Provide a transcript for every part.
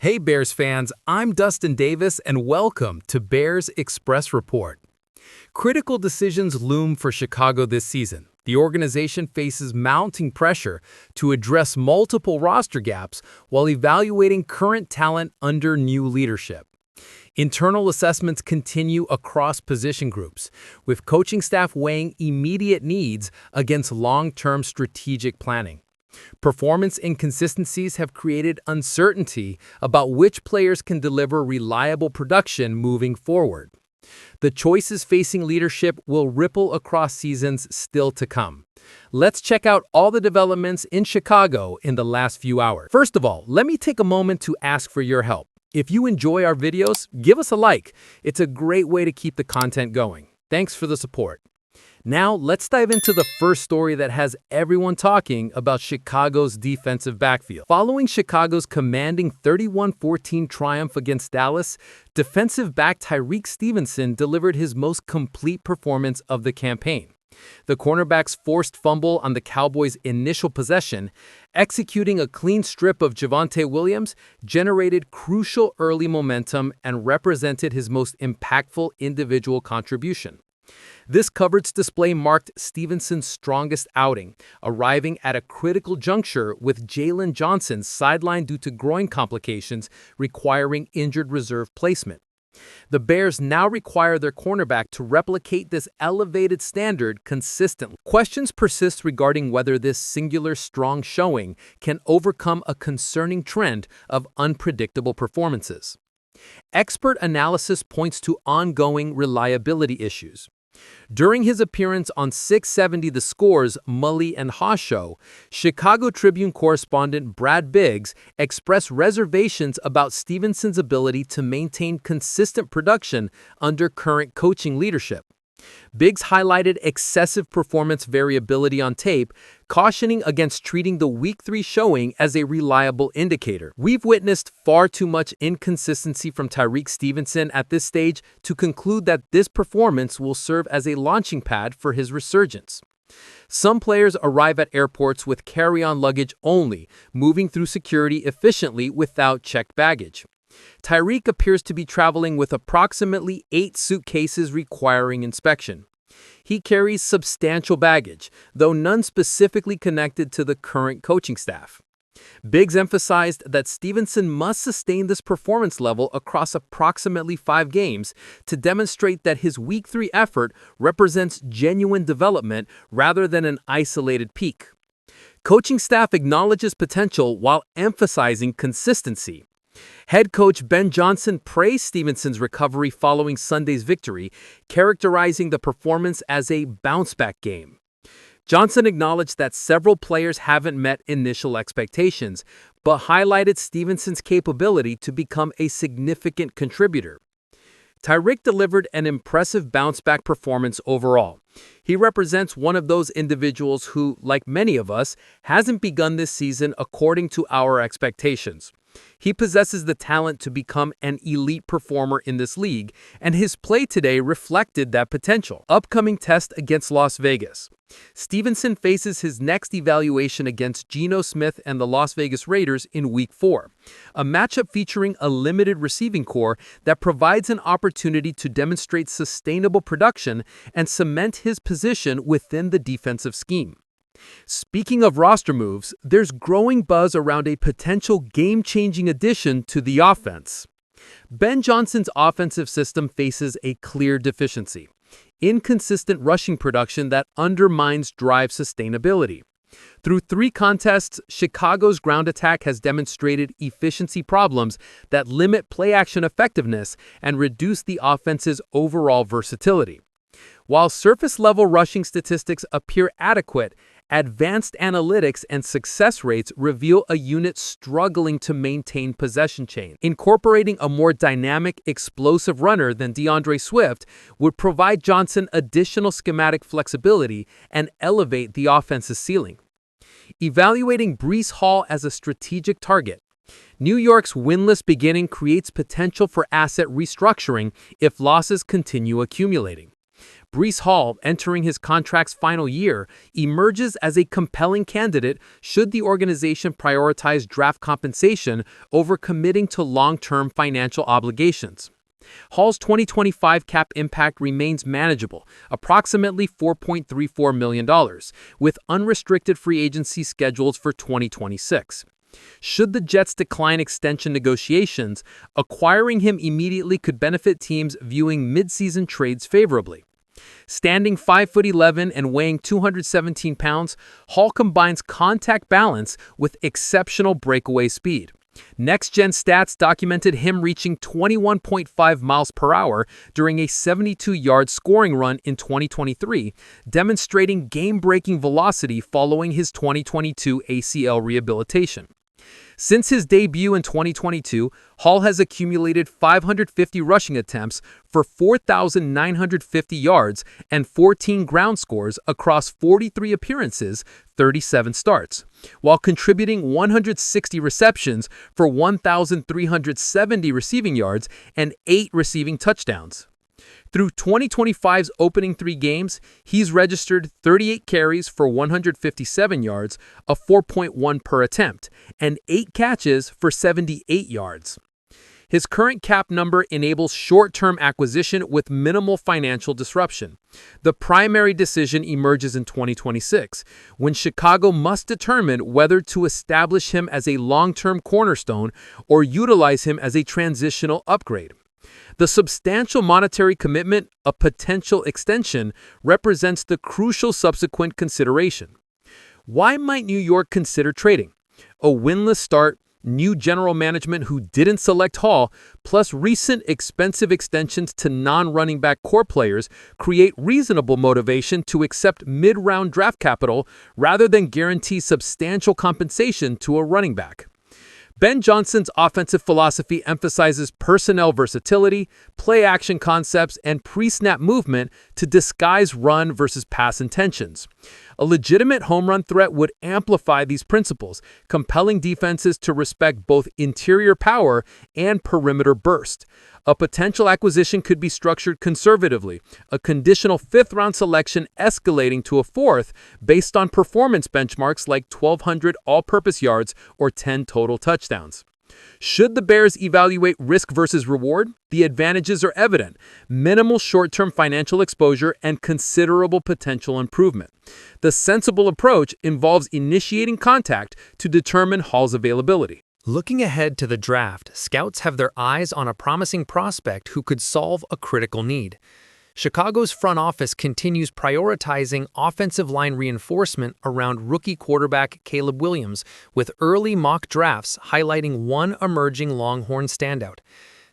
Hey Bears fans, I'm Dustin Davis and welcome to Bears Express Report. Critical decisions loom for Chicago this season. The organization faces mounting pressure to address multiple roster gaps while evaluating current talent under new leadership. Internal assessments continue across position groups, with coaching staff weighing immediate needs against long-term strategic planning. Performance inconsistencies have created uncertainty about which players can deliver reliable production moving forward. The choices facing leadership will ripple across seasons still to come. Let's check out all the developments in Chicago in the last few hours. First of all, let me take a moment to ask for your help. If you enjoy our videos, give us a like. It's a great way to keep the content going. Thanks for the support. Now, let's dive into the first story that has everyone talking about Chicago's defensive backfield. Following Chicago's commanding 31-14 triumph against Dallas, defensive back Tyreek Stevenson delivered his most complete performance of the campaign. The cornerback's forced fumble on the Cowboys' initial possession, executing a clean strip of Javonte Williams, generated crucial early momentum and represented his most impactful individual contribution. This coverage display marked Stevenson's strongest outing, arriving at a critical juncture with Jalen Johnson sidelined due to groin complications requiring injured reserve placement. The Bears now require their cornerback to replicate this elevated standard consistently. Questions persist regarding whether this singular strong showing can overcome a concerning trend of unpredictable performances. Expert analysis points to ongoing reliability issues. During his appearance on 670 The Score's Mully and Haw show, Chicago Tribune correspondent Brad Biggs expressed reservations about Stevenson's ability to maintain consistent production under current coaching leadership. Biggs highlighted excessive performance variability on tape, cautioning against treating the Week 3 showing as a reliable indicator. We've witnessed far too much inconsistency from Tyreek Stevenson at this stage to conclude that this performance will serve as a launching pad for his resurgence. Some players arrive at airports with carry-on luggage only, moving through security efficiently without checked baggage. Tyreek appears to be traveling with approximately 8 suitcases requiring inspection. He carries substantial baggage, though none specifically connected to the current coaching staff. Biggs emphasized that Stevenson must sustain this performance level across approximately 5 games to demonstrate that his Week 3 effort represents genuine development rather than an isolated peak. Coaching staff acknowledges potential while emphasizing consistency. Head coach Ben Johnson praised Stevenson's recovery following Sunday's victory, characterizing the performance as a bounce-back game. Johnson acknowledged that several players haven't met initial expectations, but highlighted Stevenson's capability to become a significant contributor. Tyreek delivered an impressive bounce-back performance overall. He represents one of those individuals who, like many of us, hasn't begun this season according to our expectations. He possesses the talent to become an elite performer in this league, and his play today reflected that potential. Upcoming test against Las Vegas. Stevenson faces his next evaluation against Geno Smith and the Las Vegas Raiders in Week 4, a matchup featuring a limited receiving core that provides an opportunity to demonstrate sustainable production and cement his position within the defensive scheme. Speaking of roster moves, there's growing buzz around a potential game-changing addition to the offense. Ben Johnson's offensive system faces a clear deficiency: inconsistent rushing production that undermines drive sustainability. Through 3 contests, Chicago's ground attack has demonstrated efficiency problems that limit play-action effectiveness and reduce the offense's overall versatility. While surface-level rushing statistics appear adequate, advanced analytics and success rates reveal a unit struggling to maintain possession chain. Incorporating a more dynamic, explosive runner than DeAndre Swift would provide Johnson additional schematic flexibility and elevate the offense's ceiling. Evaluating Breece Hall as a strategic target. New York's winless beginning creates potential for asset restructuring if losses continue accumulating. Breece Hall, entering his contract's final year, emerges as a compelling candidate should the organization prioritize draft compensation over committing to long-term financial obligations. Hall's 2025 cap impact remains manageable, approximately $4.34 million, with unrestricted free agency scheduled for 2026. Should the Jets decline extension negotiations, acquiring him immediately could benefit teams viewing midseason trades favorably. Standing 5'11" and weighing 217 pounds, Hall combines contact balance with exceptional breakaway speed. Next-Gen Stats documented him reaching 21.5 miles per hour during a 72-yard scoring run in 2023, demonstrating game-breaking velocity following his 2022 ACL rehabilitation. Since his debut in 2022, Hall has accumulated 550 rushing attempts for 4,950 yards and 14 ground scores across 43 appearances, 37 starts, while contributing 160 receptions for 1,370 receiving yards and 8 receiving touchdowns. Through 2025's opening 3 games, he's registered 38 carries for 157 yards, a 4.1 per attempt, and 8 catches for 78 yards. His current cap number enables short-term acquisition with minimal financial disruption. The primary decision emerges in 2026, when Chicago must determine whether to establish him as a long-term cornerstone or utilize him as a transitional upgrade. The substantial monetary commitment, a potential extension, represents the crucial subsequent consideration. Why might New York consider trading? A winless start, new general management who didn't select Hall, plus recent expensive extensions to non-running back core players create reasonable motivation to accept mid-round draft capital rather than guarantee substantial compensation to a running back. Ben Johnson's offensive philosophy emphasizes personnel versatility, play-action concepts, and pre-snap movement to disguise run versus pass intentions. A legitimate home run threat would amplify these principles, compelling defenses to respect both interior power and perimeter burst. A potential acquisition could be structured conservatively, a conditional 5th-round selection escalating to a 4th based on performance benchmarks like 1,200 all-purpose yards or 10 total touchdowns. Should the Bears evaluate risk versus reward, the advantages are evident: minimal short-term financial exposure and considerable potential improvement. The sensible approach involves initiating contact to determine Hall's availability. Looking ahead to the draft, scouts have their eyes on a promising prospect who could solve a critical need. Chicago's front office continues prioritizing offensive line reinforcement around rookie quarterback Caleb Williams, with early mock drafts highlighting one emerging Longhorn standout.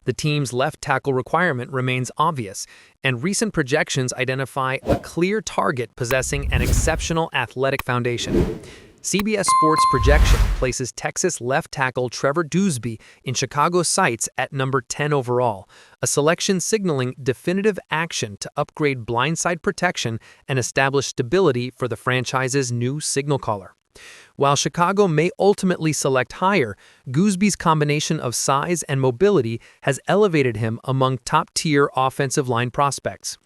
The team's left tackle requirement remains obvious, and recent projections identify a clear target possessing an exceptional athletic foundation. CBS Sports projection places Texas left tackle Trevor Dewsby in Chicago's sights at number 10 overall, a selection signaling definitive action to upgrade blindside protection and establish stability for the franchise's new signal caller. While Chicago may ultimately select higher, Dewsby's combination of size and mobility has elevated him among top-tier offensive line prospects.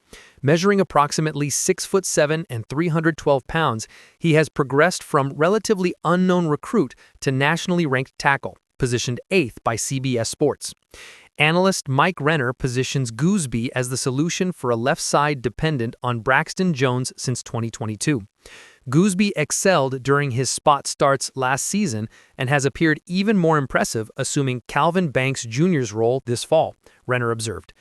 Measuring approximately 6'7" and 312 pounds, he has progressed from relatively unknown recruit to nationally ranked tackle, positioned 8th by CBS Sports. Analyst Mike Renner positions Dewsby as the solution for a left side dependent on Braxton Jones since 2022. Dewsby excelled during his spot starts last season and has appeared even more impressive assuming Calvin Banks Jr.'s role this fall, Renner observed.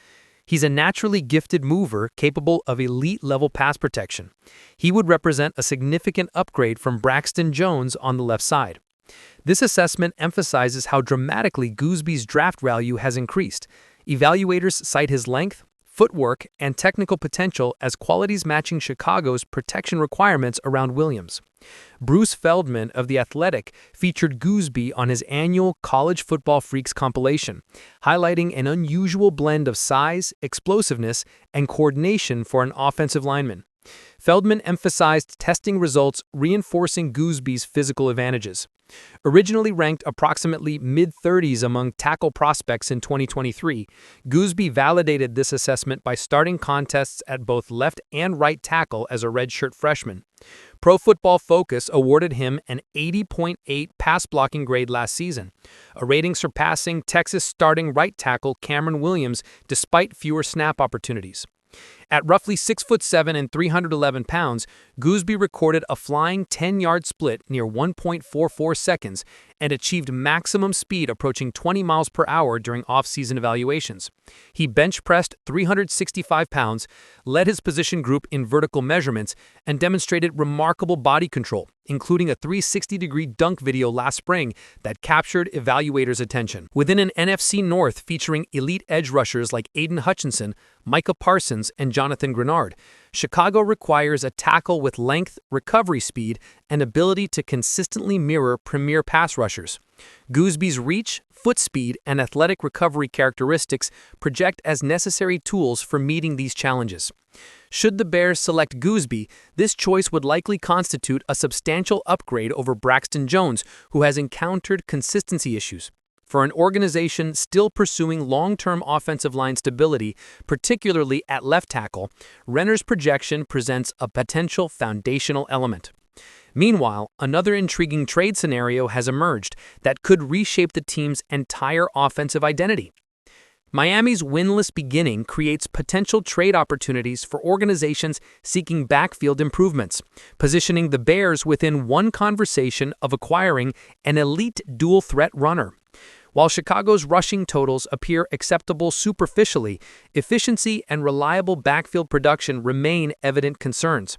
He's a naturally gifted mover capable of elite-level pass protection. He would represent a significant upgrade from Braxton Jones on the left side. This assessment emphasizes how dramatically Dewsby's draft value has increased. Evaluators cite his length, footwork, and technical potential as qualities matching Chicago's protection requirements around Williams. Bruce Feldman of The Athletic featured Dewsby on his annual College Football Freaks compilation, highlighting an unusual blend of size, explosiveness, and coordination for an offensive lineman. Feldman emphasized testing results reinforcing Goosby's physical advantages. Originally ranked approximately mid-30s among tackle prospects in 2023, Goosby validated this assessment by starting contests at both left and right tackle as a redshirt freshman. Pro Football Focus awarded him an 80.8 pass blocking grade last season, a rating surpassing Texas starting right tackle Cameron Williams despite fewer snap opportunities. At roughly 6'7" and 311 pounds, Goosby recorded a flying 10-yard split near 1.44 seconds and achieved maximum speed approaching 20 miles per hour during off-season evaluations. He bench-pressed 365 pounds, led his position group in vertical measurements, and demonstrated remarkable body control, including a 360-degree dunk video last spring that captured evaluators' attention. Within an NFC North featuring elite edge rushers like Aiden Hutchinson, Micah Parsons, and Jonathan Grenard, Chicago requires a tackle with length, recovery speed, and ability to consistently mirror premier pass rushers. Goosby's reach, foot speed, and athletic recovery characteristics project as necessary tools for meeting these challenges. Should the Bears select Goosby, this choice would likely constitute a substantial upgrade over Braxton Jones, who has encountered consistency issues. For an organization still pursuing long-term offensive line stability, particularly at left tackle, Renner's projection presents a potential foundational element. Meanwhile, another intriguing trade scenario has emerged that could reshape the team's entire offensive identity. Miami's winless beginning creates potential trade opportunities for organizations seeking backfield improvements, positioning the Bears within one conversation of acquiring an elite dual-threat runner. While Chicago's rushing totals appear acceptable superficially, efficiency and reliable backfield production remain evident concerns.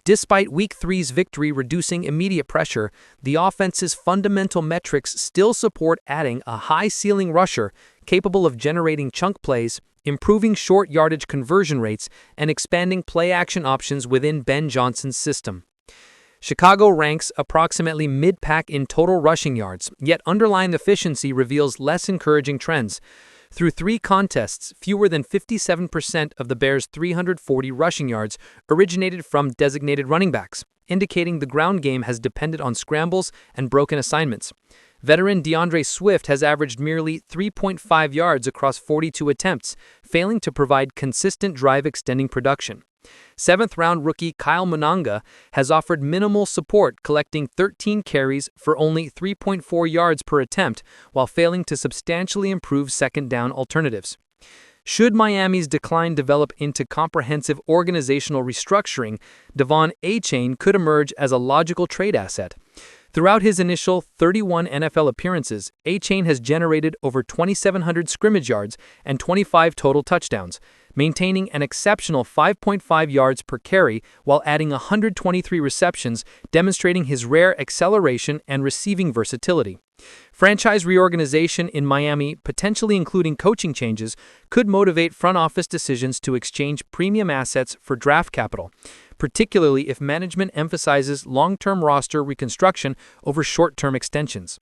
Despite Week 3's victory reducing immediate pressure, the offense's fundamental metrics still support adding a high-ceiling rusher capable of generating chunk plays, improving short yardage conversion rates, and expanding play-action options within Ben Johnson's system. Chicago ranks approximately mid-pack in total rushing yards, yet underlying efficiency reveals less encouraging trends. Through 3 contests, fewer than 57% of the Bears' 340 rushing yards originated from designated running backs, indicating the ground game has depended on scrambles and broken assignments. Veteran DeAndre Swift has averaged merely 3.5 yards across 42 attempts, failing to provide consistent drive-extending production. 7th-round rookie Kyle Monanga has offered minimal support, collecting 13 carries for only 3.4 yards per attempt, while failing to substantially improve second-down alternatives. Should Miami's decline develop into comprehensive organizational restructuring, Devon Achane could emerge as a logical trade asset. Throughout his initial 31 NFL appearances, Achane has generated over 2,700 scrimmage yards and 25 total touchdowns, maintaining an exceptional 5.5 yards per carry while adding 123 receptions, demonstrating his rare acceleration and receiving versatility. Franchise reorganization in Miami, potentially including coaching changes, could motivate front office decisions to exchange premium assets for draft capital, particularly if management emphasizes long-term roster reconstruction over short-term extensions.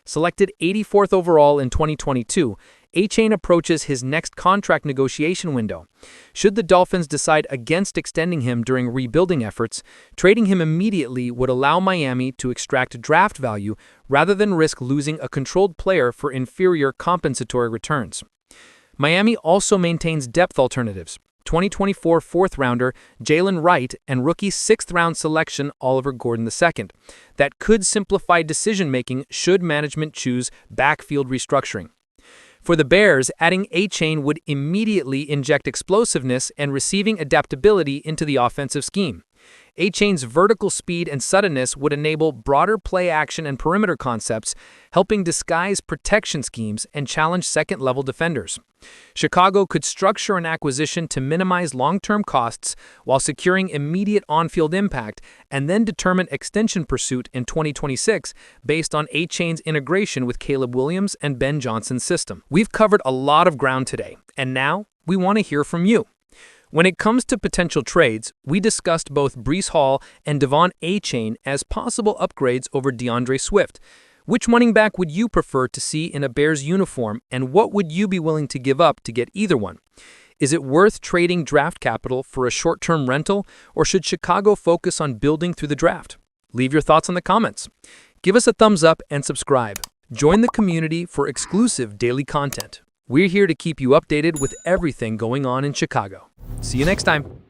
Selected 84th overall in 2022, Achane approaches his next contract negotiation window. Should the Dolphins decide against extending him during rebuilding efforts, trading him immediately would allow Miami to extract draft value rather than risk losing a controlled player for inferior compensatory returns. Miami also maintains depth alternatives. 2024 4th-rounder Jalen Wright and rookie 6th-round selection Oliver Gordon II, that could simplify decision-making should management choose backfield restructuring. For the Bears, adding Achane would immediately inject explosiveness and receiving adaptability into the offensive scheme. Achane's vertical speed and suddenness would enable broader play action and perimeter concepts, helping disguise protection schemes and challenge second-level defenders. Chicago could structure an acquisition to minimize long-term costs while securing immediate on-field impact, and then determine extension pursuit in 2026 based on Achane's integration with Caleb Williams and Ben Johnson's system. We've covered a lot of ground today, and now we want to hear from you. When it comes to potential trades, we discussed both Breece Hall and Devon Achane as possible upgrades over DeAndre Swift. Which running back would you prefer to see in a Bears uniform, and what would you be willing to give up to get either one? Is it worth trading draft capital for a short-term rental, or should Chicago focus on building through the draft? Leave your thoughts in the comments. Give us a thumbs up and subscribe. Join the community for exclusive daily content. We're here to keep you updated with everything going on in Chicago. See you next time.